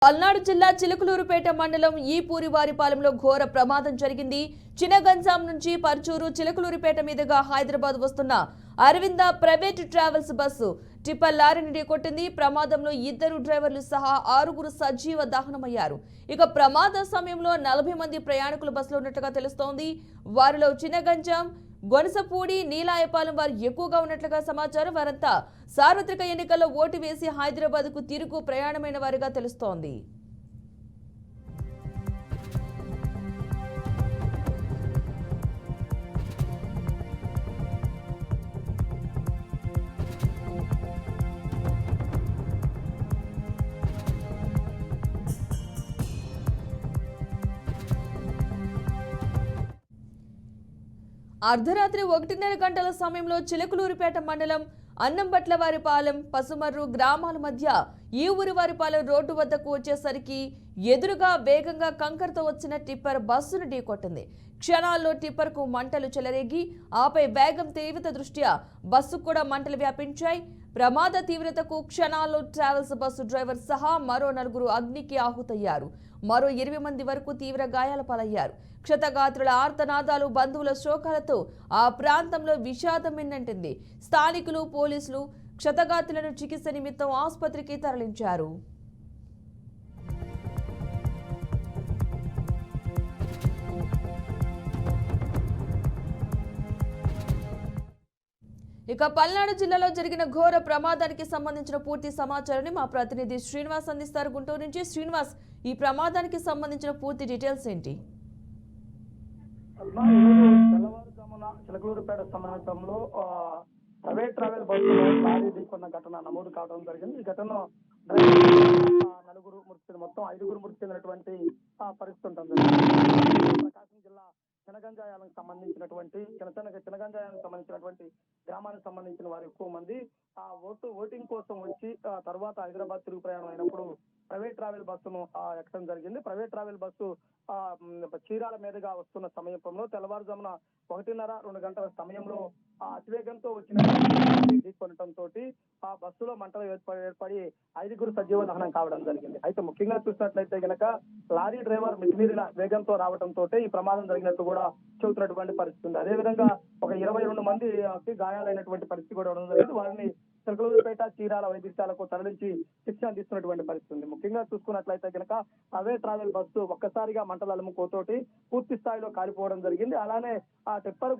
పల్నాడు జిల్లా చిలుకలూరుపేట మండలం ఈపూరివారిపాలెంలో ఘోర ప్రమాదం జరిగింది. చినగంజాం నుంచి పర్చూరు చిలుకలూరుపేట మీదుగా హైదరాబాద్ వస్తున్న Aravinda private travels bus tipper లారీని ఢీకొట్టింది. ప్రమాదంలో 2 డ్రైవర్లు సహా 6 సజీవ దహనమయ్యారు. ఇక ప్రమాద సమయంలో 40 మంది ప్రయాణికులు బస్సులో ఉన్నట్లుగా తెలుస్తోంది. వారిలో చినగంజాం, గొనసపూడి, నీలాయపాలెం వారు ఎక్కువగా ఉన్నట్లుగా సమాచారం. వారంతా సార్వత్రిక ఎన్నికల్లో ఓటు వేసి హైదరాబాద్ కు తిరుగు ప్రయాణమైన వారిగా తెలుస్తోంది. అర్ధరాత్రి 1:30 గంటల సమయంలో చిలుకలూరుపేట మండలం అన్నంబట్లవారిపాలెం, పసుమర్రు గ్రామాల మధ్య ఈ ఊరివారిపాలెం రోడ్డు వద్దకు వచ్చేసరికి ఎదురుగా వేగంగా కంకరతో వచ్చిన టిప్పర్ బస్సును ఢీకొట్టింది. క్షణాల్లో టిప్పర్కు మంటలు చెలరేగి ఆపై వేగం తీవ్రత దృష్ట్యా బస్సుకు కూడా మంటలు వ్యాపించాయి. ప్రమాద తీవ్రతకు క్షణాల్లో ట్రావెల్స్ బస్సు డ్రైవర్ సహా మరో 4 అగ్నికి ఆహుతయ్యారు. మరో 20 మంది వరకు తీవ్ర గాయాల పాలయ్యారు. క్షతగాత్రుల ఆర్తనాదాలు, బంధువుల శోకాలతో ఆ ప్రాంతంలో విషాదం మిన్నంటింది. స్థానికులు, పోలీసులు క్షతగాత్రులను చికిత్స నిమిత్తం ఆసుపత్రికి తరలించారు. ఇక పల్నాడు జిల్లాలో జరిగిన ఘోర ప్రమాదానికి సంబంధించిన పూర్తి సమాచారాన్ని మా ప్రతినిధి శ్రీనివాస్ అందిస్తారు. గుంటూరు నుంచి శ్రీనివాస్, ఈ ప్రమాదానికి సంబంధించిన పూర్తి డీటెయిల్స్ ఏంటి? తెల్లవారుజామున చిలకలూరుపేట సమీపంలో ప్రైవేట్ ట్రావెల్ బస్సు లారీ ఢీకొన్న ఘటన నమోదు కావడం జరిగింది. ఈ ఘటనలో డ్రైవర్ 4 మృతి, మొత్తం 5 మృతి చెందినటువంటి పరిస్థితి ఉంటుంది. ప్రకాశం జిల్లా చినగంజాయాలకు సంబంధించినటువంటి గ్రామానికి సంబంధించిన వారు ఎక్కువ మంది ఓటింగ్ కోసం వచ్చి తర్వాత హైదరాబాద్ తిరుగు ప్రయాణం అయినప్పుడు ప్రైవేట్ ట్రావెల్ బస్సును ఎక్కడం జరిగింది. ప్రైవేట్ ట్రావెల్ బస్సు చీరాల మీదుగా వస్తున్న సమయంలో తెల్లవారుజామున 1:30-2 గంటల సమయంలో అతివేగంతో వచ్చిన ఢీకొనడంతో ఆ బస్సులో మంటలు ఏర్పడి 5 సజీవ దహనం కావడం జరిగింది. అయితే ముఖ్యంగా చూసినట్లయితే గనక లారీ డ్రైవర్ మితిమీరిన వేగంతో రావడంతో ఈ ప్రమాదం జరిగినట్టు కూడా చెబుతున్నటువంటి పరిస్థితి ఉంది. అదేవిధంగా ఒక 22 మందికి గాయాలైనటువంటి పరిస్థితి కూడా ఉండడం జరిగింది. వారిని చిలకలూరుపేట, చీరాల వైద్యశాలకు తరలించి శిక్షణ అందిస్తున్నటువంటి పరిస్థితి ఉంది. ముఖ్యంగా చూసుకున్నట్లయితే కనుక ప్రైవేట్ ట్రావెల్ బస్సు ఒక్కసారిగా మంటలు అలుముకోతోటి పూర్తి స్థాయిలో కాలిపోవడం జరిగింది. అలానే ఆ టిప్పర్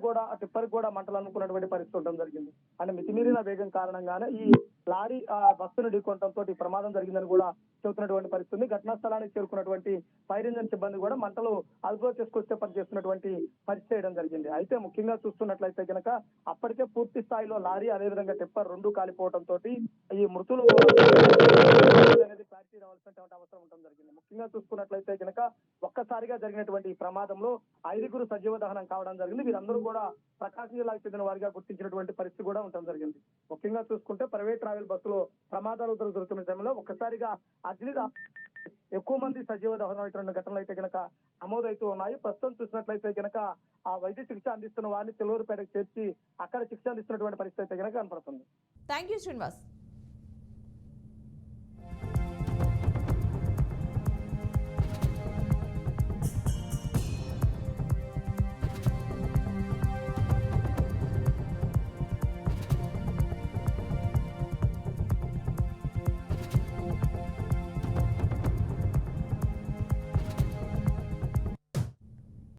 కూడా మంటలు అలుముకున్నటువంటి పరిస్థితి ఉండడం జరిగింది. అంటే మితిమీరిన వేగం కారణంగానే ఈ లారీ బస్సును ఢీకొనడంతో ఈ ప్రమాదం జరిగిందని కూడా చెబుతున్నటువంటి పరిస్థితి ఉంది. ఘటనా స్థలానికి చేరుకున్నటువంటి ఫైర్ ఇంజిన్ సిబ్బంది కూడా మంటలు అదుపులో చేసుకొచ్చే పని చేస్తున్నటువంటి పరిస్థితి చేయడం జరిగింది. అయితే ముఖ్యంగా చూస్తున్నట్లయితే కనుక అప్పటికే పూర్తి స్థాయిలో లారీ అదేవిధంగా టిప్పర్ 2 కాలిపోవడంతో ఈ మృతులు అనేది క్లారిటీ రావాల్సినటువంటి అవసరం ఉండడం జరిగింది. ముఖ్యంగా చూసుకున్నట్లయితే కనుక ఒక్కసారిగా జరిగినటువంటి ఈ ప్రమాదంలో 5 సజీవ దహనం కావడం జరిగింది. వీరందరూ కూడా ప్రకాశం జిల్లాకు చెందిన వారిగా గుర్తించినటువంటి పరిస్థితి కూడా ఉండడం జరిగింది. ముఖ్యంగా చూసుకుంటే ప్రైవేట్ ట్రావెల్ బస్సులో ప్రమాదాలు జరుగుతున్న సమయంలో ఒక్కసారిగా అగ్నిగా ఎక్కువ మంది సజీవ దహనం అయిన ఘటనలు అయితే కనుక నమోదవుతూ ఉన్నాయి. ప్రస్తుతం చూసినట్లయితే కనుక ఆ వైద్య చికిత్స అందిస్తున్న వారిని చిలకలూరుపేటకు చేర్చి అక్కడ చికిత్స అందిస్తున్నటువంటి పరిస్థితి అయితే కనుక కనపడుతుంది. Thank you Srinivas.